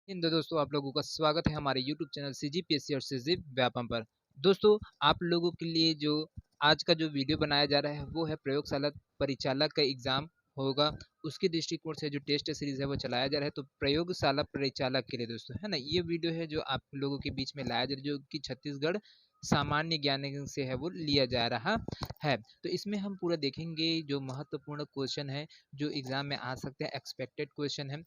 इन दोस्तों आप लोगों का स्वागत है हमारे YouTube चैनल CGPSC और CG व्यापम पर। दोस्तों आप लोगों के लिए जो आज का जो वीडियो बनाया जा रहा है वो है प्रयोगशाला परिचालक का एग्जाम होगा, उसके दृष्टिकोण से जो टेस्ट सीरीज है वो चलाया जा रहा है। तो प्रयोगशाला परिचालक के लिए दोस्तों है ना, ये वीडियो है जो आप लोगों के बीच में लाया जा रहा है, जो कि छत्तीसगढ़ सामान्य ज्ञान से है वो लिया जा रहा है। तो इसमें हम पूरा देखेंगे जो महत्वपूर्ण क्वेश्चन है जो एग्जाम में आ सकते हैं, एक्सपेक्टेड क्वेश्चन है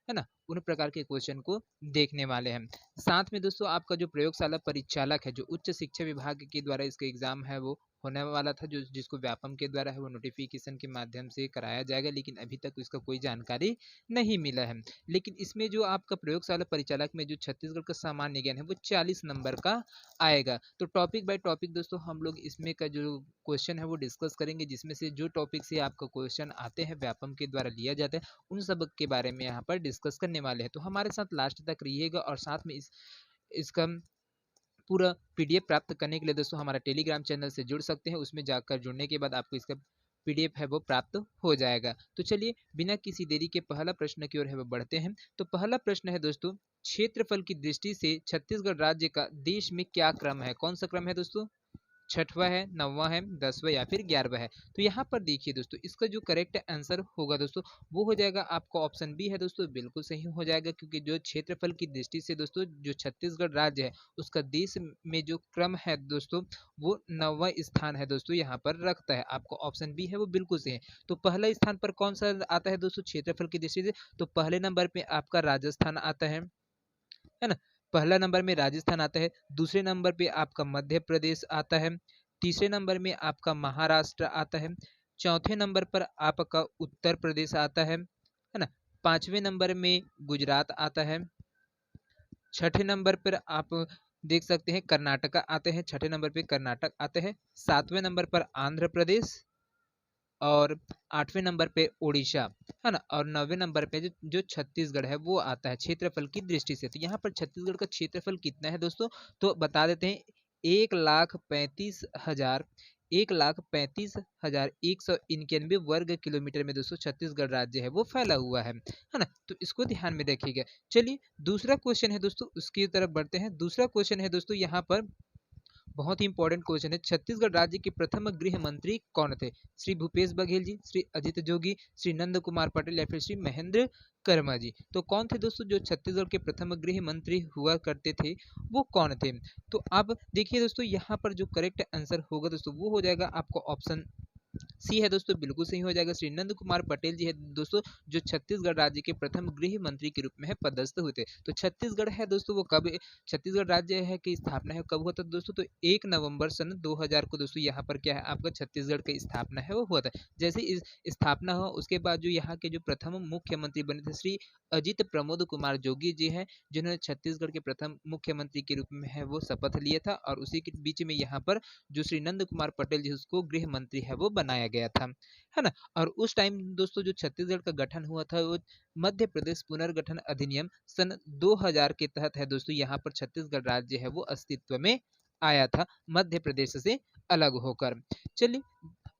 ना, उन प्रकार के क्वेश्चन को देखने वाले हैं। साथ में दोस्तों आपका जो प्रयोगशाला परिचालक है, जो उच्च शिक्षा विभाग के द्वारा इसका एग्जाम है वो होने वाला था, जो जिसको व्यापम के द्वारा है वो नोटिफिकेशन के माध्यम से कराया जाएगा, लेकिन अभी तक इसका कोई जानकारी नहीं मिला है। लेकिन इसमें जो आपका प्रयोगशाला परिचालक में जो छत्तीसगढ़ का सामान्य ज्ञान है वो 40 नंबर का आएगा। तो टॉपिक बाय टॉपिक दोस्तों हम लोग इसमें का जो क्वेश्चन है वो डिस्कस करेंगे, जिसमें से जो टॉपिक से आपका क्वेश्चन आते हैं व्यापम के द्वारा लिया जाता है उन सब के बारे में यहाँ पर डिस्कस करने वाले हैं। तो हमारे साथ लास्ट तक रहिएगा और साथ में इसका पूरा पीडीएफ प्राप्त करने के लिए दोस्तों हमारा टेलीग्राम चैनल से जुड़ सकते हैं। उसमें जाकर जुड़ने के बाद आपको इसका पीडीएफ है वो प्राप्त हो जाएगा। तो चलिए बिना किसी देरी के पहला प्रश्न की ओर है वो बढ़ते हैं। तो पहला प्रश्न है दोस्तों, क्षेत्रफल की दृष्टि से छत्तीसगढ़ राज्य का देश में क्या क्रम है? कौन सा क्रम है दोस्तों? छठवां है, नौवां है, 10वां या फिर 11वां है? तो यहाँ पर देखिए दोस्तों, इसका जो करेक्ट आंसर होगा दोस्तों वो हो जाएगा आपका ऑप्शन बी है दोस्तों, बिल्कुल सही हो जाएगा। क्योंकि जो क्षेत्रफल की दृष्टि से दोस्तों जो छत्तीसगढ़ राज्य है उसका देश में जो क्रम है दोस्तों वो 9वां स्थान है दोस्तों यहाँ पर रखता है। आपका ऑप्शन बी है वो बिल्कुल सही है। तो पहला स्थान पर कौन सा आता है दोस्तों क्षेत्रफल की दृष्टि से? तो पहले नंबर पे आपका राजस्थान आता है ना। पहला नंबर में राजस्थान आता है, दूसरे नंबर पे आपका मध्य प्रदेश आता है, तीसरे नंबर में आपका महाराष्ट्र आता है, चौथे नंबर पर आपका उत्तर प्रदेश आता है ना, पांचवें नंबर में गुजरात आता है, छठे नंबर पर आप देख सकते हैं कर्नाटका आते हैं, छठे नंबर पे कर्नाटक आते हैं, सातवें नंबर पर आंध्र प्रदेश और आठवें नंबर पे उड़ीसा है ना, और नौवें नंबर पे जो छत्तीसगढ़ है वो आता है क्षेत्रफल की दृष्टि से। तो यहाँ पर छत्तीसगढ़ का क्षेत्रफल कितना है दोस्तों? तो बता देते हैं, 1,35,000 1,35,191 वर्ग किलोमीटर में दोस्तों छत्तीसगढ़ राज्य है वो फैला हुआ है ना। तो इसको ध्यान में रखिएगा। चलिए दूसरा क्वेश्चन है दोस्तों, उसकी तरफ बढ़ते हैं। दूसरा क्वेश्चन है दोस्तों यहाँ पर बहुत ही इंपॉर्टेंट क्वेश्चन है, छत्तीसगढ़ राज्य के प्रथम गृह मंत्री कौन थे? श्री भूपेश बघेल जी, श्री अजित जोगी, श्री नंद कुमार पटेल या फिर श्री महेंद्र कर्मा जी? तो कौन थे दोस्तों जो छत्तीसगढ़ के प्रथम गृह मंत्री हुआ करते थे, वो कौन थे? तो अब देखिए दोस्तों यहाँ पर जो करेक्ट आंसर होगा दोस्तों वो हो जाएगा आपको ऑप्शन सी है दोस्तों, बिल्कुल सही हो जाएगा। श्री नंद कुमार पटेल जी है दोस्तों जो छत्तीसगढ़ राज्य के प्रथम गृह मंत्री के रूप में है पदस्थ हुए थे। तो छत्तीसगढ़ है दोस्तों वो कब छत्तीसगढ़ राज्य है की स्थापना है कब हुआ था दोस्तों? तो 1 नवंबर सन 2000 को दोस्तों यहाँ पर क्या है आपका छत्तीसगढ़ की स्थापना है वो हुआ था। जैसे इस स्थापना हो उसके बाद जो यहाँ के जो प्रथम मुख्यमंत्री बने थे श्री अजित प्रमोद कुमार जोगी जी हैं, जिन्होंने छत्तीसगढ़ के प्रथम मुख्यमंत्री के रूप में है वो शपथ लिया था, और उसी के बीच में यहाँ पर जो श्री नंद कुमार पटेल जी उसको गृह मंत्री है वो बनाया गया था, है ना। और उस टाइम दोस्तों जो छत्तीसगढ़ का गठन हुआ था वो मध्य प्रदेश पुनर्गठन अधिनियम सन 2000 के तहत है दोस्तों यहाँ पर छत्तीसगढ़ राज्य है वो अस्तित्व में आया था मध्य प्रदेश से अलग होकर। चलिए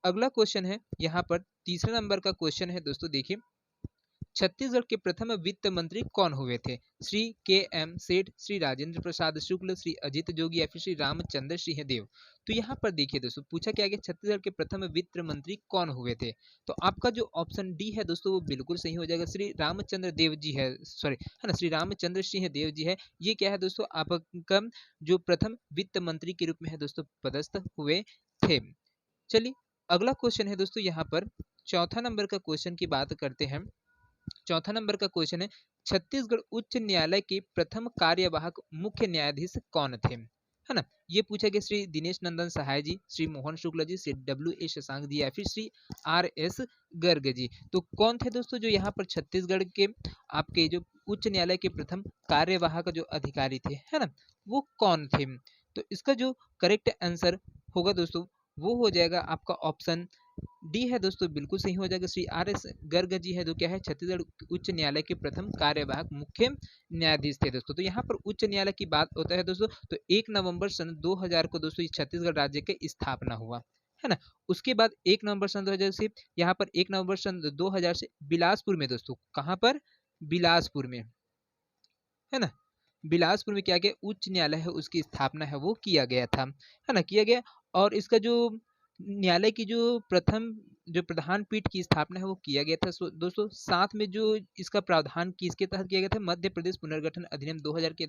अगला क्वेश्चन है यहाँ पर, तीसरे नंबर का क्वेश्चन है दोस्तों, देखिए छत्तीसगढ़ के प्रथम वित्त मंत्री कौन हुए थे? श्री के एम सेठ, श्री राजेंद्र प्रसाद शुक्ल, श्री अजित जोगी या फिर श्री रामचंद्र सिंहदेव? तो यहाँ पर देखिए दोस्तों पूछा क्या गया, छत्तीसगढ़ के प्रथम वित्त मंत्री कौन हुए थे? तो आपका जो ऑप्शन डी है दोस्तों वो बिल्कुल सही हो जाएगा, श्री रामचंद्र देव जी है, सॉरी है ना, श्री रामचंद्र सिंह देव जी है। ये क्या है दोस्तों आपका जो प्रथम वित्त मंत्री के रूप में है दोस्तों पदस्थ हुए थे। चलिए अगला क्वेश्चन है दोस्तों यहाँ पर, चौथा नंबर का क्वेश्चन की बात करते हैं। चौथा नंबर का क्वेश्चन है, छत्तीसगढ़ उच्च न्यायालय के प्रथम कार्यवाहक मुख्य न्यायाधीश कौन थे? है ना, ये पूछा गया श्री दिनेश नंदन सहाय जी, श्री मोहन शुक्ला जी, श्री डब्ल्यू ए शशांक जी या फिर श्री आर एस गर्ग जी? तो कौन थे दोस्तों जो यहाँ पर छत्तीसगढ़ के आपके जो उच्च न्यायालय के प्रथम कार्यवाहक जो अधिकारी थे, है ना, वो कौन थे? तो इसका जो करेक्ट आंसर होगा दोस्तों वो हो जाएगा आपका ऑप्शन डी है दोस्तों, बिल्कुल सही हो जाएगा। श्री आर एस गर्ग जी है जो क्या है छत्तीसगढ़ उच्च न्यायालय के प्रथम कार्यवाहक मुख्य न्यायाधीश थे दोस्तों। तो यहाँ पर उच्च न्यायालय की बात होता है दोस्तों, तो 1 नवंबर सन 2000 को दोस्तों छत्तीसगढ़ राज्य की स्थापना हुआ, है ना। उसके बाद 1 नवंबर सन 2000 से यहाँ पर 1 नवंबर सन 2000 से बिलासपुर में दोस्तों, कहाँ पर? बिलासपुर में है ना, बिलासपुर में क्या गया, उच्च न्यायालय है उसकी स्थापना है वो किया गया था, है ना, किया गया। और इसका जो न्यायालय की जो प्रथम जो प्रधान पीठ की स्थापना है वो किया गया था दोस्तों। साथ में जो इसका प्रावधान किसके तहत किया गया था, मध्य प्रदेश पुनर्गठन अधिनियम 2000 के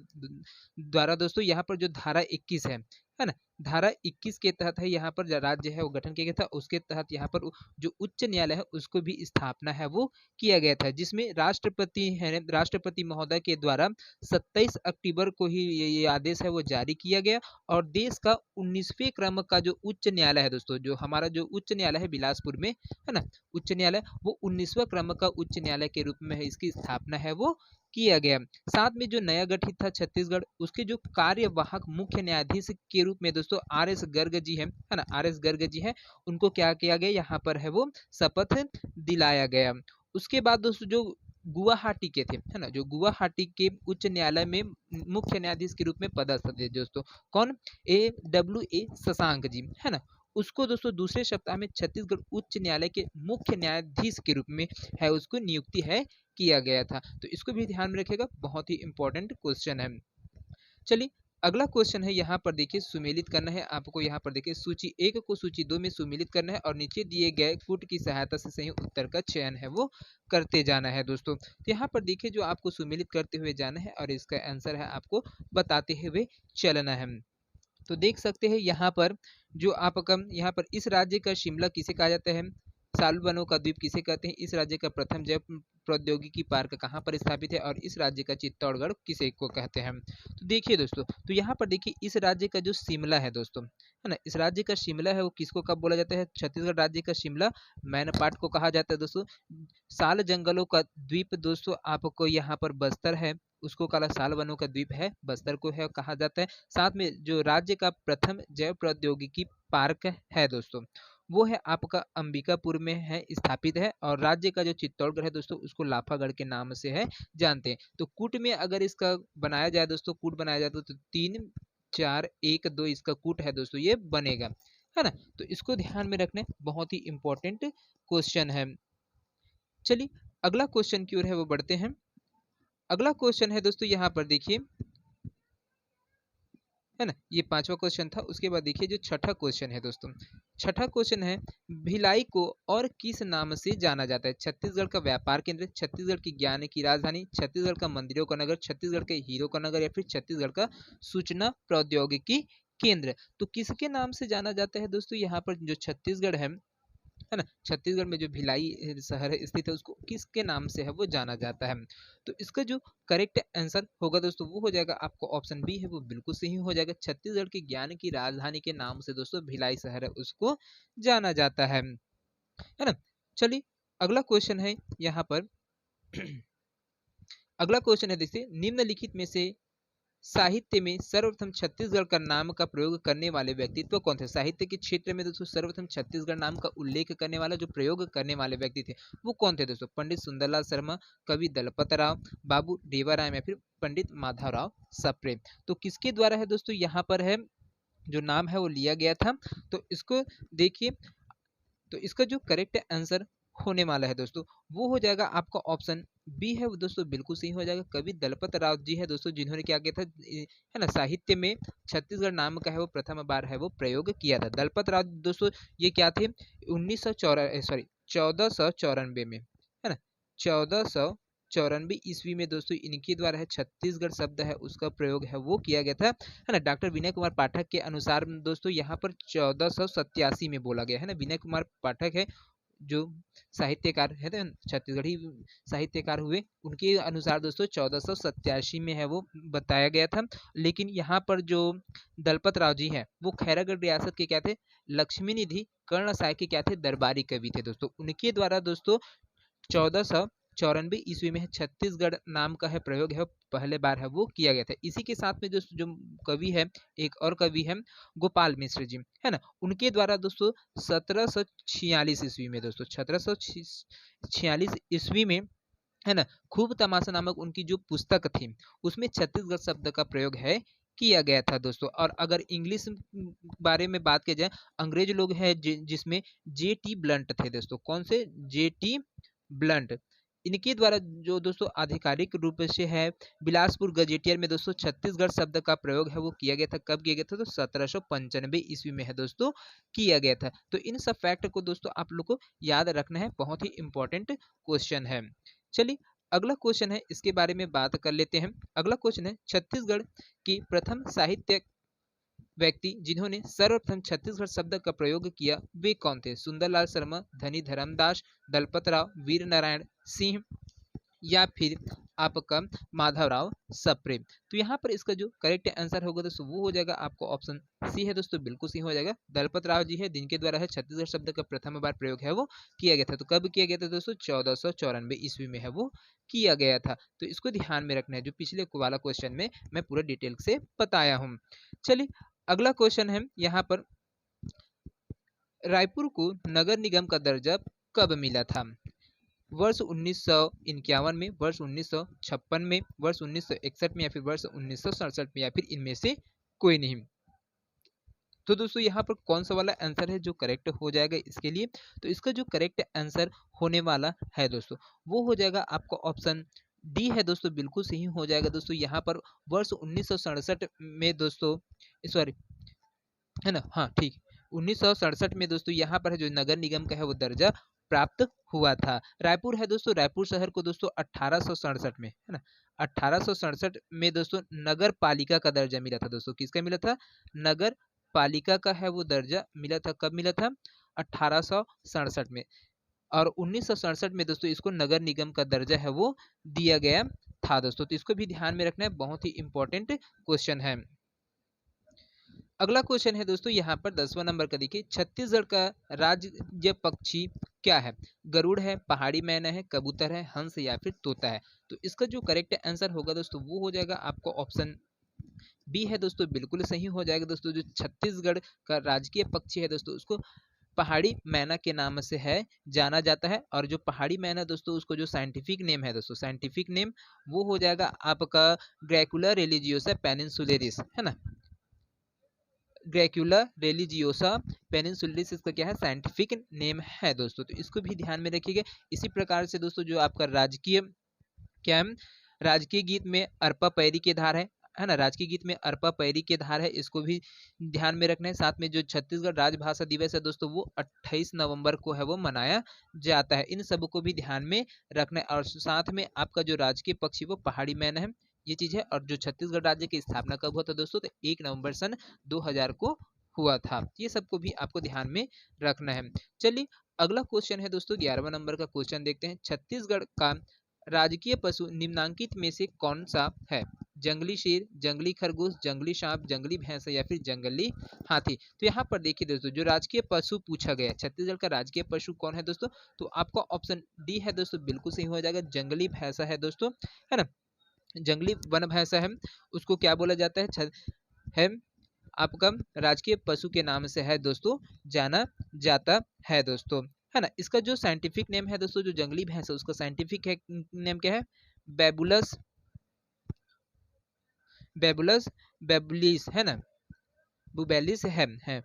द्वारा दोस्तों। यहाँ पर जो धारा 21 है ना, धारा 21 के तहत है यहाँ पर जो राज्य है वो गठन किया गया था। उसके तहत यहाँ पर जो उच्च न्यायालय है उसको भी स्थापना है वो किया गया था, जिसमें राष्ट्रपति है, राष्ट्रपति महोदय के द्वारा 27 अक्टूबर को ही ये आदेश है वो जारी किया गया। और देश का 19वें क्रम का जो उच्च न्यायालय है दोस्तों, जो हमारा जो उच्च न्यायालय है बिलासपुर में, है ना, उच्च न्यायालय, वो 19वां क्रम का उच्च न्यायालय के रूप में है इसकी स्थापना है वो किया गया। साथ में जो नया गठित था छत्तीसगढ़, उसके जो कार्यवाहक मुख्य न्यायाधीश के रूप में दोस्तों RS गर्ग जी है ना, RS गर्ग जी है, उनको क्या किया गया यहाँ पर है वो शपथ दिलाया गया। उसके बाद दोस्तों जो गुवाहाटी के थे, है ना, जो गुवाहाटी के उच्च न्यायालय में मुख्य न्यायाधीश के रूप में पदस्थ थे दोस्तों, कौन, A शशांक जी, है ना, उसको दोस्तों दूसरे सप्ताह में छत्तीसगढ़ उच्च न्यायालय के मुख्य न्यायाधीश के रूप में है उसको नियुक्ति है किया गया था। तो इसको भी ध्यान में रखिएगा, बहुत ही इंपॉर्टेंट क्वेश्चन है। चलिए अगला क्वेश्चन है, यहाँ पर देखिए सुमेलित करना है आपको। यहाँ पर देखिए सूची 1 को सूची 2 में सुमेलित करना है और नीचे दिए गए कूट की सहायता से सही उत्तर का चयन है वो करते जाना है दोस्तों। तो यहाँ पर देखिए जो आपको सुमेलित करते हुए जाना है और इसका आंसर है आपको बताते हुए चलना है। तो देख सकते हैं यहाँ पर जो आपका यहाँ पर इस राज्य का शिमला किसे कहा जाता है, सालबनो का द्वीप किसे कहते हैं, इस राज्य का प्रथम जैव प्रौद्योगिकी पार्क कहाँ पर स्थापित है, और इस राज्य का चित्तौड़गढ़ किसे को कहते हैं। तो देखिए दोस्तों, तो यहाँ पर देखिए इस राज्य का जो शिमला है दोस्तों, है ना, इस राज्य का शिमला है वो किसको कब बोला जाता है, छत्तीसगढ़ राज्य का शिमला मैनपाट को कहा जाता है दोस्तों। साल जंगलों का द्वीप दोस्तों आपको यहाँ पर बस्तर है, उसको काला साल वनों का द्वीप है, बस्तर को है कहा जाता है। साथ में जो राज्य का प्रथम जैव प्रौद्योगिकी पार्क है दोस्तों, वो है आपका अंबिकापुर में है स्थापित है। और राज्य का जो चित्तौड़गढ़ है दोस्तों, उसको लाफागढ़ के नाम से है जानते हैं। तो कूट में अगर इसका बनाया जाए दोस्तों, कूट बनाया जाए तो 3 4 1 2 इसका कूट है दोस्तों, ये बनेगा, है ना। तो इसको ध्यान में रखना, बहुत ही इंपॉर्टेंट क्वेश्चन है। चलिए अगला क्वेश्चन की ओर है वो बढ़ते हैं। अगला क्वेश्चन है दोस्तों, यहाँ पर देखिए, है ना, ये 5वां क्वेश्चन था। उसके बाद देखिए जो छठा क्वेश्चन है दोस्तों, छठा क्वेश्चन है, भिलाई को और किस नाम से जाना जाता है, छत्तीसगढ़ का व्यापार केंद्र, छत्तीसगढ़ की ज्ञान की राजधानी, छत्तीसगढ़ का मंदिरों का नगर, छत्तीसगढ़ के हीरो का नगर, या फिर छत्तीसगढ़ का सूचना प्रौद्योगिकी केंद्र। तो किसके नाम से जाना जाता है दोस्तों, यहाँ पर जो छत्तीसगढ़ है ना, छत्तीसगढ़ में जो भिलाई शहर है स्थित है, उसको किसके नाम से है वो जाना जाता है। तो इसका जो करेक्ट आंसर होगा दोस्तों वो हो जाएगा आपको ऑप्शन बी है वो बिल्कुल सही हो जाएगा, छत्तीसगढ़ की ज्ञान की राजधानी के नाम से दोस्तों भिलाई शहर है उसको जाना जाता है ना। चलिए अगला क्वेश्चन है यहाँ पर अगला क्वेश्चन है देखिए, निम्नलिखित में से साहित्य में सर्वप्रथम छत्तीसगढ़ का नाम का प्रयोग करने वाले व्यक्तित्व कौन थे, साहित्य के क्षेत्र में दोस्तों सर्वप्रथम छत्तीसगढ़ नाम का उल्लेख करने वाला जो प्रयोग करने वाले व्यक्ति थे वो कौन थे दोस्तों, पंडित सुंदरलाल शर्मा, कवि दलपत राव, बाबू देवाराम, या फिर पंडित माधवराव सप्रे। तो किसके द्वारा है दोस्तों यहाँ पर है जो नाम है वो लिया गया था। तो इसको देखिए, तो इसका जो करेक्ट आंसर होने वाला है दोस्तों वो हो जाएगा आपका ऑप्शन बी है वो दोस्तों बिल्कुल सही हो जाएगा, कवि दलपत राव जी है दोस्तों, जिन्होंने क्या किया था, है ना, साहित्य में छत्तीसगढ़ नाम का है वो प्रथम बार है वो प्रयोग किया था। दलपत राव दोस्तों ये क्या थे, 1494 में, है ना, 1494 में दोस्तों इनके द्वारा है छत्तीसगढ़ शब्द है उसका प्रयोग है वो किया गया था, है ना। डॉक्टर विनय कुमार पाठक के अनुसार दोस्तों यहाँ पर 1487 में बोला गया, है ना। विनय कुमार पाठक है जो साहित्यकार है ना, छत्तीसगढ़ी साहित्यकार हुए, उनके अनुसार दोस्तों 1487 में है वो बताया गया था। लेकिन यहाँ पर जो दलपत राव जी हैं वो खैरागढ़ रियासत के क्या थे, लक्ष्मी निधि कर्ण साय के क्या थे, दरबारी कवि थे दोस्तों। उनके द्वारा दोस्तों 1494 में छत्तीसगढ़ नाम का है प्रयोग है पहले बार है वो किया गया था। इसी के साथ में दोस्तों जो कवि है, एक और कवि है गोपाल मिश्र जी, है ना, उनके द्वारा दोस्तों 1746 ईस्वी में दोस्तों 1746 ईस्वी में, है ना, खूब तमाशा नामक उनकी जो पुस्तक थी उसमें छत्तीसगढ़ शब्द का प्रयोग है किया गया था दोस्तों। और अगर इंग्लिश बारे में बात की जाए, अंग्रेज लोग हैं जिसमें JT ब्लंट थे दोस्तों, कौन से, JT ब्लंट, इनके द्वारा जो दोस्तों आधिकारिक रूप से है बिलासपुर गजेटियर में दोस्तों छत्तीसगढ़ शब्द का प्रयोग है वो किया गया था। कब किया गया था? तो 1795 ईस्वी में है दोस्तों किया गया था। तो इन सब फैक्ट को दोस्तों आप लोग को याद रखना है, बहुत ही इंपॉर्टेंट क्वेश्चन है। चलिए अगला क्वेश्चन है, इसके बारे में बात कर लेते हैं। अगला क्वेश्चन है, छत्तीसगढ़ की प्रथम साहित्य व्यक्ति जिन्होंने सर्वप्रथम छत्तीसगढ़ शब्द का प्रयोग किया वे कौन थे? सुंदरलाल शर्मा, धनी धर्मदास, दलपत राव, वीर नारायण सिंह या फिर आपका माधवराव सप्रे। तो यहाँ पर इसका जो करेक्ट आंसर होगा दोस्तों वो हो जाएगा आपको ऑप्शन सी है दोस्तों, बिल्कुल सही हो जाएगा। दलपत राव जी है जिनके द्वारा है छत्तीसगढ़ शब्द का प्रथम बार प्रयोग है वो किया गया था। तो कब किया गया था दोस्तों? 1494 ईस्वी में है वो किया गया था। तो इसको ध्यान में रखना है, जो पिछले वाला क्वेश्चन में मैं पूरा डिटेल से बताया हूँ। चलिए अगला क्वेश्चन है यहाँ पर, रायपुर को नगर निगम का दर्जा कब मिला था? वर्ष 1951 में, वर्ष 1956 में, वर्ष 1961 में या फिर वर्ष 1967 में, या फिर इनमें से कोई नहीं। तो दोस्तों यहाँ पर कौन सा वाला आंसर है जो करेक्ट हो जाएगा इसके लिए? तो इसका जो करेक्ट आंसर होने वाला है दोस्तों वो हो जाएगा आपका ऑप्शन डी है दोस्तों, बिल्कुल सही हो जाएगा दोस्तों। यहाँ पर वर्ष 1967 में दोस्तों, सॉरी है ना, हाँ ठीक, 1967 में दोस्तों यहाँ पर है जो नगर निगम का है वो दर्जा प्राप्त हुआ था। रायपुर है दोस्तों, रायपुर शहर को दोस्तों 1867 में, है ना, 1867 में दोस्तों नगर पालिका का दर्जा मिला था दोस्तों। किसका मिला था? नगर पालिका का है वो दर्जा मिला था। कब मिला था? 1867 में। और 1967 में दोस्तों इसको नगर निगम का दर्जा है वो दिया गया था दोस्तों। तो इसको भी ध्यान में रखना है, बहुत ही इंपॉर्टेंट क्वेश्चन है। अगला क्वेश्चन है दोस्तों यहाँ पर 10वां नंबर का, देखिए छत्तीसगढ़ का राज्य पक्षी क्या है? गरुड़ है, पहाड़ी मैना है, कबूतर है, हंस या फिर तोता है। तो इसका जो करेक्ट आंसर होगा दोस्तों वो हो जाएगा आपको ऑप्शन बी है दोस्तों, बिल्कुल सही हो जाएगा दोस्तों। जो छत्तीसगढ़ का राजकीय पक्षी है दोस्तों उसको पहाड़ी मैना के नाम से है जाना जाता है। और जो पहाड़ी मैना दोस्तों उसको जो साइंटिफिक नेम है दोस्तों, साइंटिफिक नेम वो हो जाएगा आपका ग्रैकुला रिलीजियोसा पेनिनसुलेरिस, है ना, ग्रैक्यूला रेलिजियोसा पेनिनसुलरिस इसका क्या है? साइंटिफिक नेम है दोस्तों। तो इसको भी ध्यान में रखिएगा। इसी प्रकार से दोस्तों जो आपका राजकीय क्या है, राजकीय गीत में अरपा पैरी के धार है ना, राजकीय गीत में अरपा पैरी के धार है, इसको भी ध्यान में रखना है। साथ में जो छत्तीसगढ़ राजभाषा दिवस है दोस्तों वो 28 नवंबर को है वो मनाया जाता है। इन सब को भी ध्यान में रखना है। और साथ में आपका जो राजकीय पक्षी वो पहाड़ी मैना है, ये चीज है। और जो छत्तीसगढ़ राज्य की स्थापना कब हुआ था दोस्तों? तो 1 नवंबर सन 2000 को हुआ था। ये सबको भी आपको ध्यान में रखना है। चलिए अगला क्वेश्चन है दोस्तों 11वां नंबर का क्वेश्चन देखते हैं। छत्तीसगढ़ का राजकीय पशु निम्नांकित में से कौन सा है? जंगली शेर, जंगली खरगोश, जंगली सांप, जंगली भैंस या फिर जंगली हाथी। तो यहाँ पर देखिए दोस्तों जो राजकीय पशु पूछा गया, छत्तीसगढ़ का राजकीय पशु कौन है दोस्तों? तो आपका ऑप्शन डी है दोस्तों, बिल्कुल सही हो जाएगा, जंगली भैंसा है दोस्तों, है ना। जंगली वन भैंसा है, उसको क्या बोला जाता है आपका राजकीय पशु के नाम से है दोस्तों जाना जाता है दोस्तों, है ना। इसका जो साइंटिफिक नेम है दोस्तों, जो जंगली भैंस है उसका साइंटिफिक है नेम क्या है? बेबुलस बेबुलस बेबुलिस, है ना, बुबेलिस है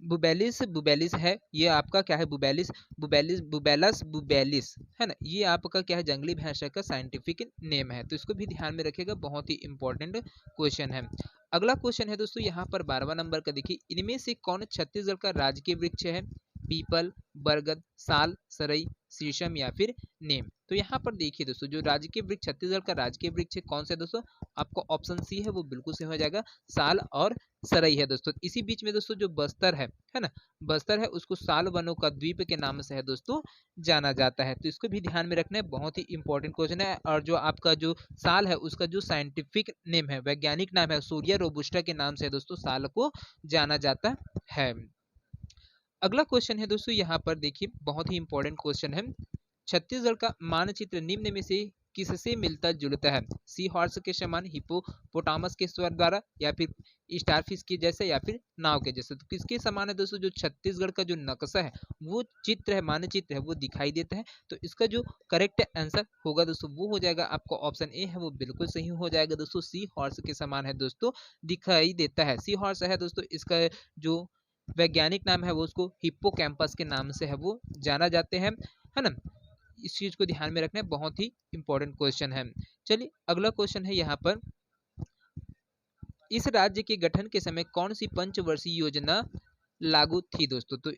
बुबेलिस बुबेलिस है ये आपका क्या है? बुबेलिस बुबेलिस बुबेलस बुबेलिस, है ना, ये आपका क्या है? जंगली भैंस का साइंटिफिक नेम है। तो इसको भी ध्यान में रखिएगा, बहुत ही इंपॉर्टेंट क्वेश्चन है। अगला क्वेश्चन है दोस्तों यहाँ पर 12वां नंबर का, देखिए इनमें से कौन छत्तीसगढ़ का राजकीय वृक्ष है? पीपल, बरगद, साल, सरई, शीशम या फिर नीम। तो यहाँ पर देखिए दोस्तों जो राजकीय वृक्ष छत्तीसगढ़ का राजकीय वृक्ष है कौन सा है दोस्तों? आपको ऑप्शन सी है वो बिल्कुल सही हो जाएगा, साल और सरई है दोस्तों। इसी बीच में दोस्तों जो बस्तर है ना, बस्तर है उसको साल वनों का द्वीप के नाम से है दोस्तों जाना जाता है। तो इसको भी ध्यान में रखना है, बहुत ही इंपॉर्टेंट क्वेश्चन है। और जो आपका जो साल है उसका जो साइंटिफिक नेम है, वैज्ञानिक नाम है, सूर्या रोबुस्टा के नाम से दोस्तों साल को जाना जाता है। अगला क्वेश्चन है दोस्तों यहाँ पर देखिए बहुत ही इंपॉर्टेंट क्वेश्चन है। छत्तीसगढ़ का मानचित्र निम्न में से किससे मिलता जुलता है? सी हॉर्स के समान, हिपोपोटामस के स्वर द्वारा, या फिर स्टारफिश के जैसे, या फिर नाव के जैसे। तो किसके समान है दोस्तों? जो छत्तीसगढ़ का जो नक्शा है वो चित्र है, मानचित्र है वो दिखाई देता है। तो इसका जो करेक्ट आंसर होगा दोस्तों वो हो जाएगा आपको ऑप्शन ए है वो बिल्कुल सही हो जाएगा दोस्तों, सी हॉर्स के समान है दोस्तों दिखाई देता है। सी हॉर्स है दोस्तों, इसका जो वैज्ञानिक नाम है वो उसको हिप्पोकैम्पस के नाम से है वो जाना जाते हैं, है ना। इस चीज को ध्यान में रखना है, बहुत ही इंपॉर्टेंट क्वेश्चन है। चलिए अगला क्वेश्चन है यहाँ पर, इस राज्य के गठन के समय कौन सी पंचवर्षीय योजना लागू थी दोस्तों? तो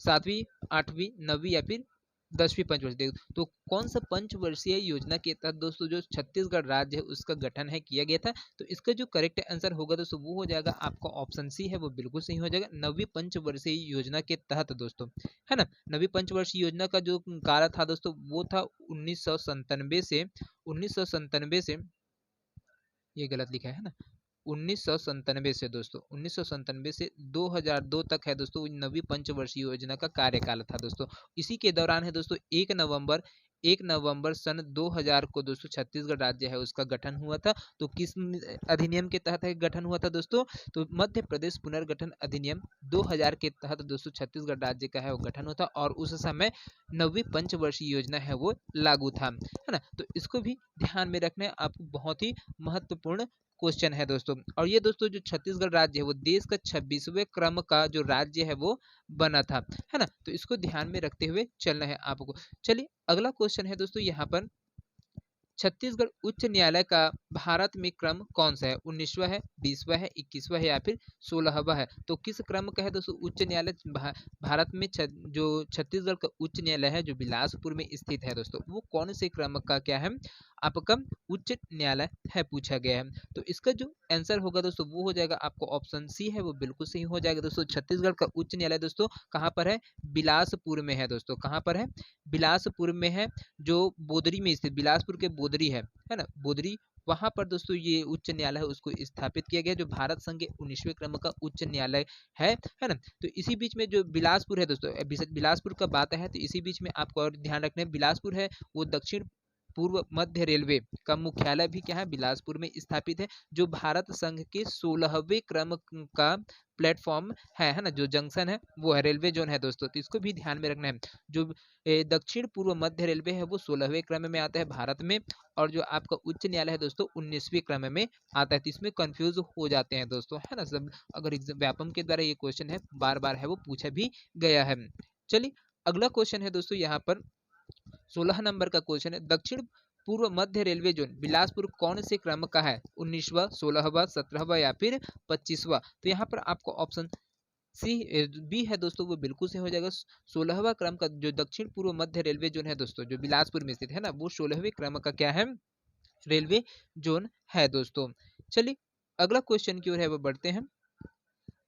7वीं, 8वीं, 9वीं या फिर 10वीं पंचवर्षीय, तो कौन सा पंचवर्षीय योजना के तहत दोस्तों जो छत्तीसगढ़ राज्य है उसका गठन है किया गया था? तो इसका जो करेक्ट आंसर होगा दोस्तों वो हो जाएगा आपका ऑप्शन सी है, वो बिल्कुल सही हो जाएगा, 9वीं पंचवर्षीय योजना के तहत दोस्तों, है ना। 9वीं पंचवर्षीय योजना का जो काल था दोस्तों वो था 1997 से 1997 से, ये गलत लिखा है ना, 1997 से दोस्तों, 1997 से 2002 तक है दोस्तों 9वीं पंचवर्षीय योजना का कार्यकाल था दोस्तों। इसी के दौरान है दोस्तों 1 नवंबर सन 2000 को दोस्तों छत्तीसगढ़ राज्य है उसका गठन हुआ था। तो किस अधिनियम के तहत है गठन हुआ था दोस्तों? तो मध्य प्रदेश पुनर्गठन अधिनियम 2000 के तहत दोस्तों छत्तीसगढ़ राज्य का है वो गठन होता, और उस समय 9वीं पंचवर्षीय योजना है वो लागू था, है ना। तो इसको भी ध्यान में रखना है आपको, बहुत ही महत्वपूर्ण क्वेश्चन है दोस्तों। और ये दोस्तों जो छत्तीसगढ़ राज्य है वो देश का 26वें क्रम का जो राज्य है वो बना था, है ना। तो इसको ध्यान में रखते हुए चलना है आपको। चलिए अगला क्वेश्चन है दोस्तों यहाँ पर, छत्तीसगढ़ उच्च न्यायालय का भारत में क्रम कौन सा है? 19वां है, 20वां है, 21वां है या फिर 16वां है? तो किस क्रम का है दोस्तों उच्च न्यायालय भारत में? जो छत्तीसगढ़ का उच्च न्यायालय है जो बिलासपुर में स्थित है दोस्तों, वो कौन से क्रम का क्या है आपका उच्च न्यायालय है, पूछा गया है। तो इसका जो आंसर होगा दोस्तों वो हो जाएगा आपको ऑप्शन सी है, वो बिल्कुल सही हो जाएगा दोस्तों। छत्तीसगढ़ का उच्च न्यायालय दोस्तों कहाँ पर है? बिलासपुर में है दोस्तों। कहाँ पर है? बिलासपुर में है, जो बोदरी में स्थित, बिलासपुर के बोदरी है ना, बोदरी, वहां पर दोस्तों ये उच्च न्यायालय है उसको स्थापित किया गया, जो भारत संघ के 19वें क्रम का उच्च न्यायालय है ना। तो इसी बीच में जो बिलासपुर है दोस्तों, बिलासपुर का बात है तो इसी बीच में आपको और ध्यान रखना है, बिलासपुर है वो दक्षिण पूर्व मध्य रेलवे का मुख्यालय भी क्या है? बिलासपुर में स्थापित है, जो भारत संघ के 16वें क्रम का प्लेटफॉर्म है ना, जो जंक्शन है वो है, रेलवे जोन है दोस्तों। तो इसको भी ध्यान में रखना है, जो दक्षिण पूर्व मध्य रेलवे है वो 16वें क्रम में आता है भारत में, और जो आपका उच्च न्यायालय है दोस्तों 19वें क्रम में आता है। तो इसमें कंफ्यूज हो जाते हैं दोस्तों, है ना सब, अगर व्यापम के द्वारा ये क्वेश्चन है बार बार है वो पूछा भी गया है। चलिए अगला क्वेश्चन है दोस्तों यहाँ पर 16 नंबर का क्वेश्चन है, दक्षिण पूर्व मध्य रेलवे जोन बिलासपुर कौन से क्रम का है? 19वां, 16वां, 17वां या फिर 25वां? तो यहाँ पर आपको ऑप्शन सी बी है दोस्तों, वो बिल्कुल से हो जाएगा। 16वां क्रम का जो दक्षिण पूर्व मध्य रेलवे जोन है दोस्तों, जो बिलासपुर में स्थित है ना, वो 16वें क्रम का क्या है? रेलवे जोन है दोस्तों। चलिए अगला क्वेश्चन की ओर है वो बढ़ते हैं।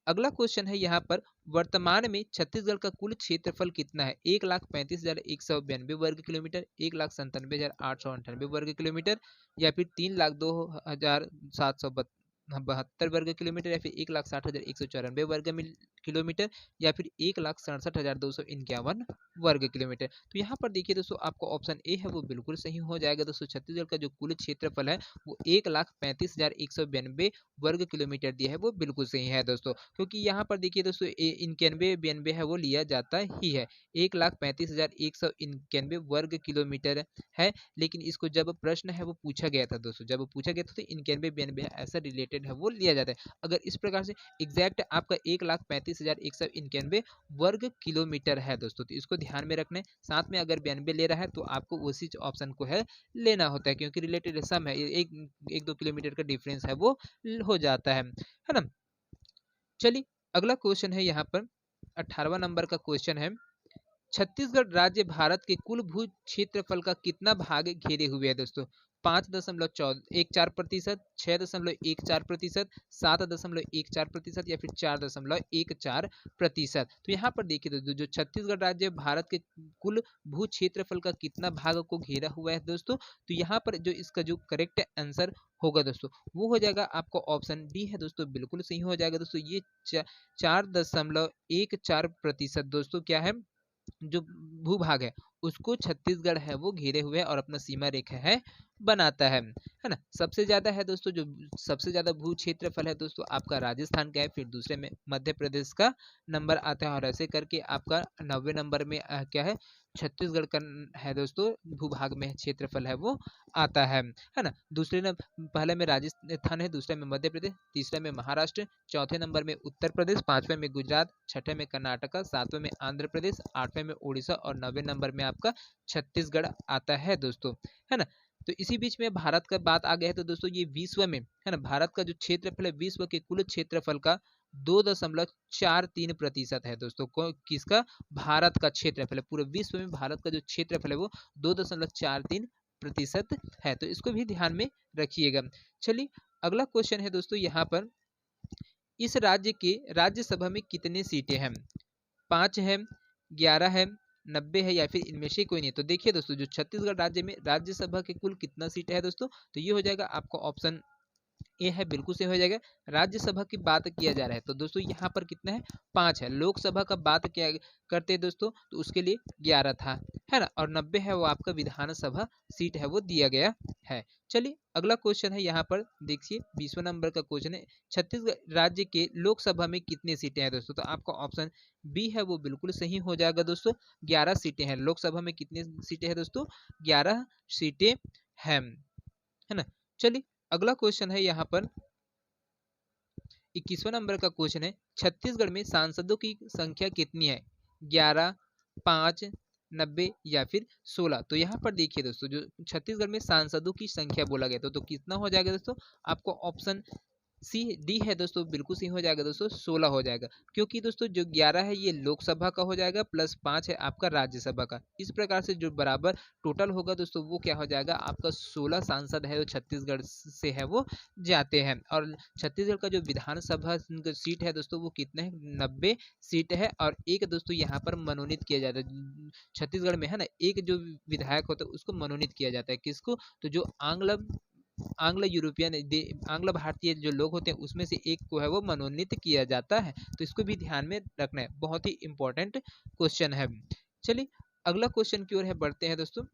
अगला क्वेश्चन है यहाँ पर, वर्तमान में छत्तीसगढ़ का कुल क्षेत्रफल कितना है? 1,35,192 वर्ग किलोमीटर, 1,97,898 वर्ग किलोमीटर, या फिर 3,02,772 वर्ग किलोमीटर, या फिर 1,60,194 वर्ग किलोमीटर, या फिर 1,67,251 वर्ग किलोमीटर? तो यहाँ पर देखिए दोस्तों आपको ऑप्शन ए है वो बिल्कुल सही हो जाएगा दोस्तों। छत्तीसगढ़ का जो कुल क्षेत्रफल है वो 1,35,192 वर्ग किलोमीटर दिया है, वो बिल्कुल सही है दोस्तों। क्योंकि यहाँ पर देखिए दोस्तों 91 है वो लिया जाता ही है, 1,35,191 वर्ग किलोमीटर है। लेकिन इसको जब प्रश्न है वो पूछा गया था दोस्तों, जब पूछा गया था तो 91 ऐसा रिलेटेड है वो लिया जाता है। अगर इस प्रकार से एग्जैक्ट आपका 1,35,191 वर्ग किलोमीटर है दोस्तों, तो इसको ध्यान में रखना है। साथ में अगर 92 ले रहा है तो आपको उसी ऑप्शन को है लेना होता है, क्योंकि रिलेटेड सम है, एक 2 किलोमीटर का डिफरेंस है वो हो जाता है ना। चलिए अगला क्वेश्चन है यहाँ पर 18वां नंबर का क्वेश्चन है, छत्तीसगढ़ राज्य भारत के कुल भू क्षेत्रफल का कितना भाग घेरे हुए है दोस्तों? 5.14%, 6.14%, 7.14%, या फिर 4.14%? तो यहाँ पर देखिए दोस्तों जो छत्तीसगढ़ राज्य भारत के कुल भू क्षेत्रफल का कितना भाग को घेरा हुआ है दोस्तों, तो यहाँ पर जो इसका जो करेक्ट आंसर होगा दोस्तों वो हो जाएगा आपको ऑप्शन डी है दोस्तों, बिल्कुल सही हो जाएगा दोस्तों। ये 4.14% दोस्तों क्या है, जो भूभाग है उसको छत्तीसगढ़ है वो घेरे हुए है और अपना सीमा रेखा है बनाता है ना। सबसे ज्यादा है दोस्तों, जो सबसे ज्यादा भू क्षेत्रफल है दोस्तों आपका राजस्थान का है, फिर दूसरे में मध्य प्रदेश का नंबर आता है, और ऐसे करके आपका 90 नंबर में क्या है, छत्तीसगढ़ का है दोस्तों, भूभाग में क्षेत्रफल है वो आता है ना। दूसरे पहले में राजस्थान है, दूसरे में मध्य प्रदेश, तीसरे में महाराष्ट्र, चौथे नंबर में उत्तर प्रदेश, पांचवें में गुजरात, छठे में कर्नाटका, सातवें में आंध्र प्रदेश, आठवें में उड़ीसा, और 90 नंबर में आपका छत्तीसगढ़ आता है दोस्तों, है ना। तो इसी बीच में भारत का बात आ गया है तो दोस्तों ये विश्व में, है ना, भारत का जो क्षेत्रफल है विश्व के कुल क्षेत्रफल का 2.43% है दोस्तों। किसका? भारत का क्षेत्रफल है। पूरे विश्व में भारत का जो क्षेत्रफल है वो 2.43% है, तो इसको भी ध्यान में रखिएगा। चलिए अगला क्वेश्चन है दोस्तों यहाँ पर, इस राज्य के राज्यसभा में कितने सीटें हैं? 5 है, 11 है, 90 है या फिर इनमें से कोई नहीं। तो देखिए दोस्तों जो छत्तीसगढ़ राज्य में राज्यसभा के कुल कितना सीट है दोस्तों, तो ये हो जाएगा आपका ऑप्शन ए है, बिल्कुल से हो जाएगा। राज्यसभा की बात किया जा रहा है तो दोस्तों यहाँ पर कितना है? 5 है। लोकसभा का बात किया करते हैं दोस्तों तो उसके लिए 11 था, है ना, और 90 है वो आपका विधानसभा सीट है वो दिया गया है। चलिए अगला क्वेश्चन है यहाँ पर, देखिए 20वां नंबर का क्वेश्चन है, छत्तीसगढ़ राज्य के लोकसभा में कितनी सीटें हैं दोस्तों, तो आपका ऑप्शन बी है वो बिल्कुल सही हो जाएगा दोस्तों। 11 सीटें हैं। लोकसभा में कितनी सीटें हैं दोस्तों? 11 सीटें हैं, है ना। चलिए अगला क्वेश्चन है यहाँ पर, 21वां नंबर का क्वेश्चन है, छत्तीसगढ़ में सांसदों की संख्या कितनी है? 11, 5, 90 या फिर 16। तो यहाँ पर देखिए दोस्तों जो छत्तीसगढ़ में सांसदों की संख्या बोला गया तो कितना हो जाएगा दोस्तों? आपको ऑप्शन सी डी है दोस्तों, बिल्कुल सही हो जाएगा दोस्तों, 16 हो जाएगा। क्योंकि दोस्तों जो 11 है ये लोकसभा का हो जाएगा प्लस 5 है आपका राज्यसभा का। इस प्रकार से जो बराबर टोटल होगा दोस्तों वो क्या हो जाएगा? आपका 16 सांसद है जो छत्तीसगढ़ से है वो जाते हैं। और छत्तीसगढ़ का जो विधानसभा सीट है दोस्तों वो कितने है? 90 सीट है। और एक दोस्तों यहाँ पर मनोनीत किया जाता है छत्तीसगढ़ में, है ना, एक जो विधायक होता है उसको मनोनीत किया जाता है। किसको? तो जो आंग्ल यूरोपियन आंग्ल भारतीय जो लोग होते हैं उसमें से एक को है वो मनोनीत किया जाता है। तो इसको भी ध्यान में रखना है, बहुत ही इंपॉर्टेंट क्वेश्चन है। चलिए अगला क्वेश्चन की ओर है बढ़ते हैं दोस्तों।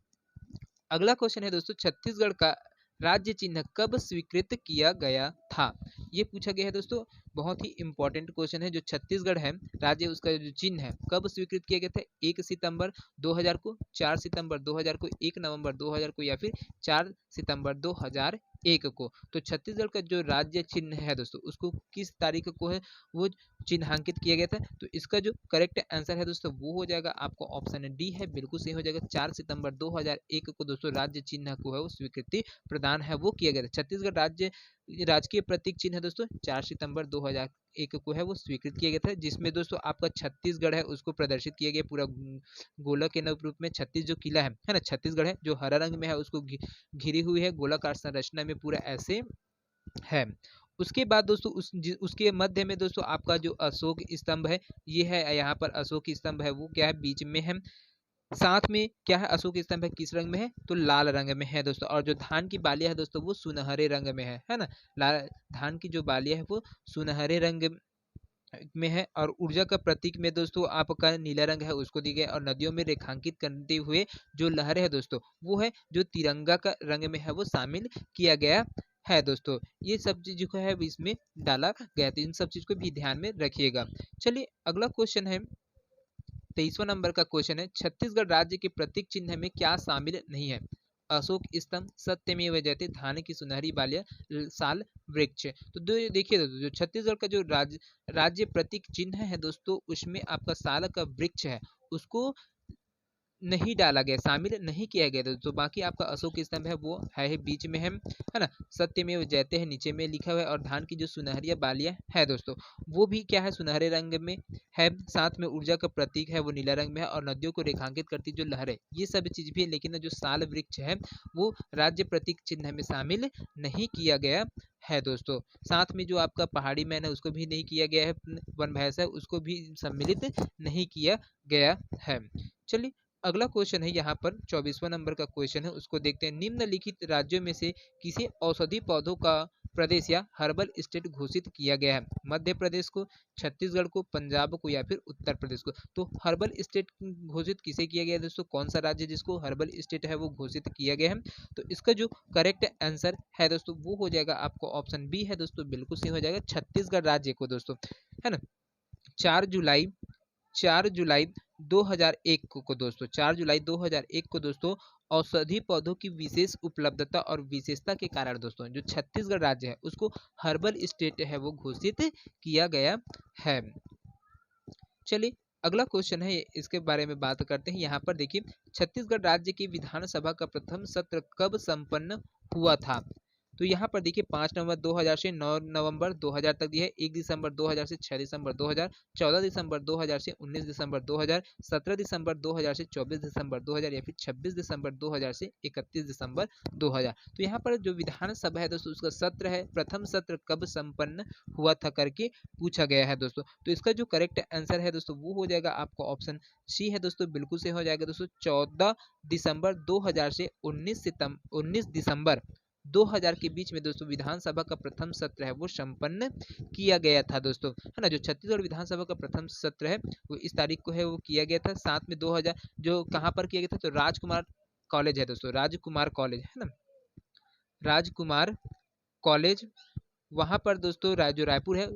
अगला क्वेश्चन है दोस्तों, छत्तीसगढ़ का राज्य चिन्ह कब स्वीकृत किया गया था? ये पूछा गया है दोस्तों, बहुत ही इंपॉर्टेंट क्वेश्चन है। जो छत्तीसगढ़ है राज्य, उसका जो चिन्ह है कब स्वीकृत किया गया था? 1 सितंबर 2000 को, 4 सितंबर 2000 को, 1 नवंबर 2000 को या फिर 4 सितंबर 2001 को। तो छत्तीसगढ़ का जो राज्य चिन्ह है दोस्तों उसको किस तारीख को है वो चिन्हांकित किया गया था? तो इसका जो करेक्ट आंसर है दोस्तों वो हो जाएगा आपको ऑप्शन डी है, बिल्कुल सही हो जाएगा। 4 सितंबर 2001 को दोस्तों राज्य चिन्ह को है वो स्वीकृति प्रदान है वो किया गया था। छत्तीसगढ़ राज्य राजकीय प्रतीक चिन्ह है दोस्तों 4 सितंबर 2001 को है वो स्वीकृत किया गया था, जिसमें दोस्तों आपका छत्तीसगढ़ है उसको प्रदर्शित किया गया पूरा गोलक के रूप में। 36 जो किला है ना, छत्तीसगढ़ है जो हरा रंग में है उसको घिरी हुई है गोलाकार संरचना में पूरा ऐसे है। उसके बाद दोस्तों उसके मध्य में दोस्तों आपका जो अशोक स्तंभ है ये है, यहाँ पर अशोक स्तंभ है वो क्या है? बीच में है। साथ में क्या है? अशोक स्तंभ है किस रंग में है? तो लाल रंग में है दोस्तों। और जो धान की बालियां है दोस्तों वो सुनहरे रंग में है ना। लाल धान की जो बालियां है वो सुनहरे रंग में है। और ऊर्जा का प्रतीक में दोस्तों आपका नीला रंग है उसको दी गया। और नदियों में रेखांकित करते हुए जो लहर है दोस्तों वो है जो तिरंगा का रंग में है वो शामिल किया गया है दोस्तों। ये सब चीज को है इसमें डाला गया, तो इन सब चीज को भी ध्यान में रखिएगा। चलिए अगला क्वेश्चन है, 23वां नंबर का क्वेश्चन है, छत्तीसगढ़ राज्य के प्रतीक चिन्ह में क्या शामिल नहीं है? अशोक स्तंभ, सत्यमेव जयते, धान की सुनहरी बालियां, साल वृक्ष। तो देखिए दोस्तों जो छत्तीसगढ़ का जो राज्य प्रतीक चिन्ह है दोस्तों उसमें आपका साल का वृक्ष है उसको नहीं डाला गया, शामिल नहीं किया गया था। तो बाकी आपका अशोक स्तंभ है वो है बीच में है ना। सत्यमेव जयते है नीचे में लिखा हुआ है। और धान की जो सुनहरी बालियां है दोस्तों वो भी क्या है? सुनहरे रंग में है। साथ में ऊर्जा का प्रतीक है वो नीला रंग में है। और नदियों को रेखांकित करती जो लहरें ये सब चीज भी है। लेकिन जो साल वृक्ष है वो राज्य प्रतीक चिन्ह में शामिल नहीं किया गया है दोस्तों। साथ में जो आपका पहाड़ी मैन है उसको भी नहीं किया गया है, वन भैंस है उसको भी सम्मिलित नहीं किया गया है। चलिए अगला क्वेश्चन है यहाँ पर 24वां नंबर का क्वेश्चन है, उसको देखते हैं। निम्नलिखित राज्यों में से किसी औषधि पौधों का प्रदेश या हर्बल स्टेट घोषित किया गया है? मध्य प्रदेश को, छत्तीसगढ़ को, पंजाब को या फिर उत्तर प्रदेश को। तो हर्बल स्टेट घोषित किसे किया गया है दोस्तों? कौन सा राज्य जिसको हर्बल स्टेट है वो घोषित किया गया है? तो इसका जो करेक्ट आंसर है दोस्तों वो हो जाएगा आपको ऑप्शन बी है दोस्तों, बिल्कुल सही हो जाएगा, छत्तीसगढ़ राज्य को दोस्तों, है ना। 4 जुलाई 2001 को दोस्तों, 4 जुलाई 2001 को दोस्तों औषधि पौधों की विशेष उपलब्धता और विशेषता के कारण दोस्तों जो छत्तीसगढ़ राज्य है उसको हर्बल स्टेट है वो घोषित किया गया है। चलिए अगला क्वेश्चन है, इसके बारे में बात करते हैं। यहाँ पर देखिए, छत्तीसगढ़ राज्य की विधानसभा का प्रथम सत्र कब संपन्न हुआ था? तो यहाँ पर देखिए 5 नवंबर 2000 से 9 नवंबर 2000 तक दिया है, 1 दिसंबर 2000 से 6 दिसंबर 2000, 14 दिसंबर 2000 से 19 दिसंबर 2000, 17 दिसंबर 2000 से 24 दिसंबर 2000 या फिर 26 दिसंबर 2000 से 31 दिसंबर 2000। तो यहाँ पर जो विधानसभा है दोस्तों, उसका सत्र है, प्रथम सत्र कब संपन्न हुआ था करके पूछा गया है दोस्तों। तो इसका जो करेक्ट आंसर है दोस्तों, वो हो जाएगा आपको ऑप्शन सी है दोस्तों, बिल्कुल से हो जाएगा दोस्तों, 14 दिसंबर 2000 से 19 दिसंबर 2000 के बीच में दोस्तों विधानसभा का प्रथम सत्र है वो संपन्न किया गया था दोस्तों, है ना। जो छत्तीसगढ़ विधानसभा का प्रथम सत्र है वो इस तारीख को है वो किया गया था 7 में 2000। जो कहाँ पर किया गया था? तो राजकुमार कॉलेज है दोस्तों, राजकुमार कॉलेज है ना, राजकुमार कॉलेज, वहां पर दोस्तों जो रायपुर है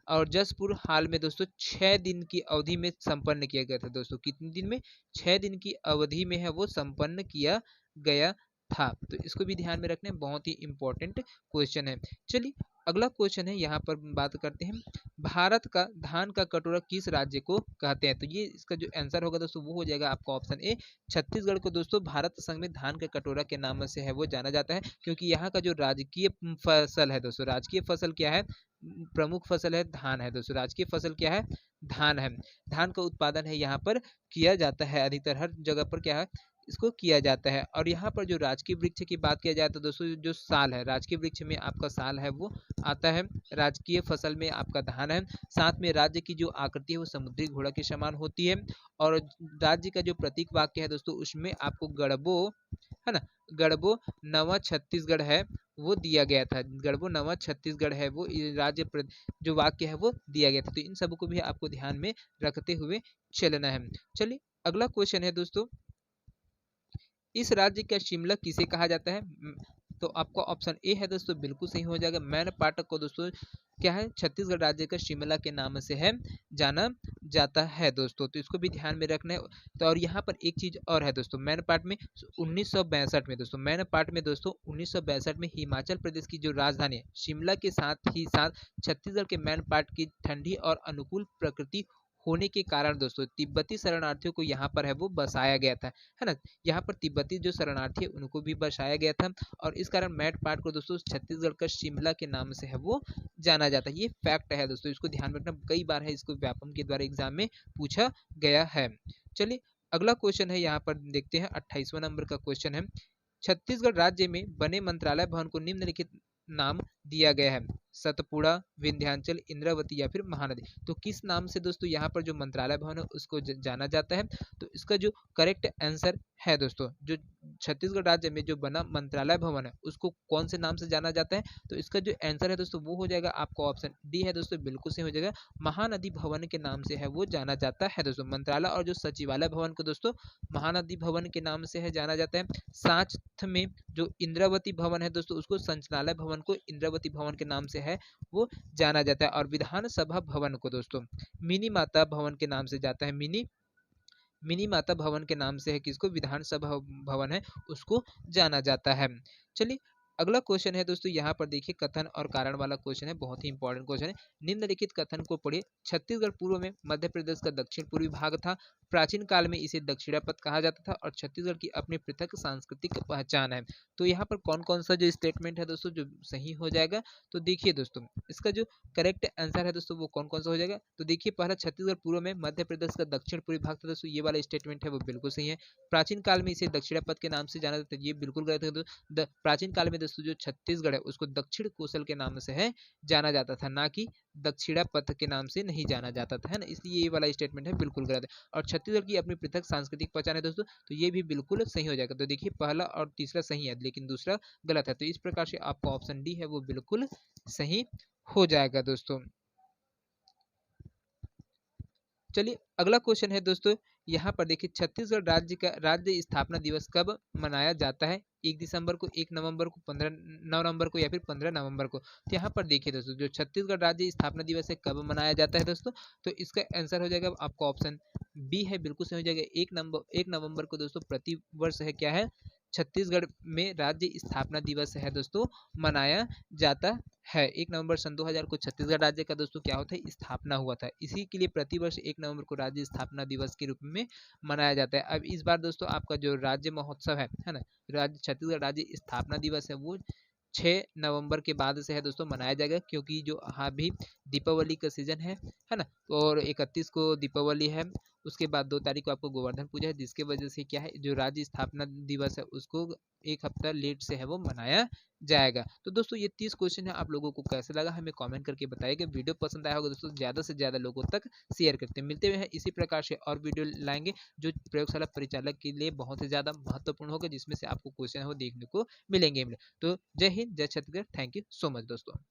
और जसपुर हाल में दोस्तों 6 दिन की अवधि में संपन्न किया गया था दोस्तों। कितने दिन में? 6 दिन की अवधि में है वो संपन्न किया गया था। तो इसको भी ध्यान में रखना, बहुत ही इंपॉर्टेंट क्वेश्चन है। चलिए अगला क्वेश्चन है, यहाँ पर बात करते हैं, भारत का धान का कटोरा किस राज्य को कहते हैं? तो ये इसका जो आंसर होगा दोस्तों, वो हो जाएगा आपका ऑप्शन ए, छत्तीसगढ़ को दोस्तों भारत संघ में धान का कटोरा के नाम से है वो जाना जाता है, क्योंकि यहाँ का जो राजकीय फसल है दोस्तों, राजकीय फसल क्या है? प्रमुख फसल है धान है दोस्तों, राजकीय फसल क्या है? धान है। धान का उत्पादन है यहाँ पर किया जाता है, अधिकतर हर जगह पर क्या है, इसको किया जाता है। और यहाँ पर जो राजकीय वृक्ष की बात किया जाए तो दोस्तों जो साल है, राजकीय वृक्ष में आपका साल है वो आता है, राजकीय फसल में आपका धान है। साथ में राज्य की जो आकृति है वो समुद्री घोड़ा के समान होती है। और राज्य का जो प्रतीक वाक्य है दोस्तों, उसमें आपको गढ़बो, है ना, गढ़बो नवा छत्तीसगढ़ है वो दिया गया था। गढ़बो नवा छत्तीसगढ़ है वो राज्य जो वाक्य है वो दिया गया था। तो इन सबको भी आपको ध्यान में रखते हुए चलना है। चलिए अगला क्वेश्चन है दोस्तों, इस राज्य का शिमला किसे कहा जाता है? तो आपका ऑप्शन ए है दोस्तों, बिल्कुल सही हो जाएगा। मैन पाटक को दोस्तों क्या है? छत्तीसगढ़ राज्य का शिमला के नाम से है जाना जाता है दोस्तों। तो इसको भी ध्यान में रखना है। तो और यहाँ पर एक चीज और है दोस्तों, मैन पाट में 1962 में दोस्तों, मैन पाट में दोस्तों 1962 में हिमाचल प्रदेश की जो राजधानी है शिमला के साथ ही साथ छत्तीसगढ़ के मैन पाट की ठंडी और अनुकूल प्रकृति होने के कारण दोस्तों तिब्बती शरणार्थियों को यहाँ पर है वो बसाया गया था, है ना। यहाँ पर तिब्बती जो शरणार्थी है उनको भी बसाया गया था, और इस कारण मैट पाट को दोस्तों छत्तीसगढ़ का शिमला के नाम से है वो जाना जाता है। ये फैक्ट है दोस्तों, इसको ध्यान में रखना, कई बार है इसको व्यापम के द्वारा एग्जाम में पूछा गया है। चलिए अगला क्वेश्चन है, यहाँ पर देखते हैं 28वां नंबर का क्वेश्चन है, छत्तीसगढ़ राज्य में बने मंत्रालय भवन को निम्नलिखित नाम दिया गया है, सतपुड़ा, विंध्याचल, इंद्रावती या फिर महानदी। तो किस नाम से दोस्तों यहाँ पर जो मंत्रालय भवन है उसको जाना जाता है? तो इसका जो करेक्ट आंसर है दोस्तों, जो छत्तीसगढ़ राज्य में जो बना मंत्रालय भवन है उसको कौन से नाम से जाना जाता है? तो इसका जो आंसर है दोस्तों वो हो जाएगा आपका ऑप्शन डी है दोस्तों, बिल्कुल से हो जाएगा, महानदी भवन के नाम से है वो जाना जाता है दोस्तों। मंत्रालय और जो सचिवालय भवन को दोस्तों महानदी भवन के नाम से है जाना जाता है। साथ में जो इंद्रावती भवन है दोस्तों उसको संचालय भवन को इंद्रावती भवन के नाम से है वो जाना जाता है। और विधानसभा भवन को दोस्तों मिनी माता भवन के नाम से जाता है, मिनी माता भवन के नाम से है किसको? विधानसभा भवन है उसको जाना जाता है। चलिए अगला क्वेश्चन है दोस्तों, यहाँ पर देखिए कथन और कारण वाला क्वेश्चन है, बहुत ही इंपॉर्टेंट क्वेश्चन है। निम्नलिखित कथन को पढ़िए, छत्तीसगढ़ पूर्व में मध्य प्रदेश का दक्षिण पूर्वी भाग था, प्राचीन काल में इसे दक्षिणापथ कहा जाता था और छत्तीसगढ़ की अपनी पृथक सांस्कृतिक पहचान है। तो यहाँ पर कौन कौन सा जो स्टेटमेंट है दोस्तों जो सही हो जाएगा? तो देखिए दोस्तों इसका जो करेक्ट आंसर है दोस्तों वो कौन कौन सा हो जाएगा? तो देखिए पहला, छत्तीसगढ़ पूर्व में मध्य प्रदेश का दक्षिण पूर्वी भाग था दोस्तों, ये वाला स्टेटमेंट है वो बिल्कुल सही है। प्राचीन काल में इसे दक्षिणापथ के नाम से जाना जाता है, ये बिल्कुल गलत है। प्राचीन काल में दोस्तों जो छत्तीसगढ़ है उसको दक्षिण कोसल के नाम से है जाना जाता था, ना कि दक्षिणापथ के नाम से नहीं जाना जाता था, है ना। इसलिए ये वाला स्टेटमेंट है बिल्कुल गलत है। और छत्तीसगढ़ की अपनी पृथक सांस्कृतिक पहचान है दोस्तों, तो ये भी बिल्कुल सही हो जाएगा। तो देखिए पहला और तीसरा सही है लेकिन दूसरा गलत है, तो इस प्रकार से आपका ऑप्शन डी है वो बिल्कुल सही हो जाएगा दोस्तों। चलिए अगला क्वेश्चन है दोस्तों, यहाँ पर देखिए छत्तीसगढ़ राज्य का राज्य स्थापना दिवस कब मनाया जाता है? 1 दिसंबर को, 1 नवंबर को, 9 नवंबर को या फिर 15 नवंबर को। तो यहाँ पर देखिए दोस्तों जो छत्तीसगढ़ राज्य स्थापना दिवस है कब मनाया जाता है दोस्तों? तो इसका आंसर हो जाएगा आपका ऑप्शन बी है, बिल्कुल सही हो जाएगा। 1 नवंबर को दोस्तों प्रति वर्ष है क्या है छत्तीसगढ़ में राज्य स्थापना दिवस है दोस्तों मनाया जाता है। 1 नवंबर सन 2000 को छत्तीसगढ़ राज्य का दोस्तों क्या होता है, स्थापना हुआ था। इसी के लिए प्रतिवर्ष 1 नवंबर को राज्य स्थापना दिवस के रूप में मनाया जाता है। अब इस बार दोस्तों आपका जो राज्य महोत्सव है ना, राज्य छत्तीसगढ़ राज्य स्थापना दिवस है, वो 6 नवंबर के बाद से है दोस्तों मनाया जाएगा, क्योंकि जो अभी दीपावली का सीजन है ना, और 31 को दीपावली है, उसके बाद 2 तारीख को आपको गोवर्धन पूजा है, जिसके वजह से क्या है, जो राज्य स्थापना दिवस है उसको 1 हफ्ता लेट से है वो मनाया जाएगा। तो दोस्तों ये 30 क्वेश्चन है, आप लोगों को कैसे लगा हमें कमेंट करके बताइएगा। वीडियो पसंद आया होगा दोस्तों ज़्यादा से ज़्यादा लोगों तक शेयर करते हैं। मिलते हुए हैं इसी प्रकार से और वीडियो लाएंगे जो प्रयोगशाला परिचालक के लिए बहुत ही ज़्यादा महत्वपूर्ण होगा, जिसमें से आपको क्वेश्चन है वो देखने को मिलेंगे। तो जय हिंद, जय Chhattisgarh, thank you so much दोस्तों।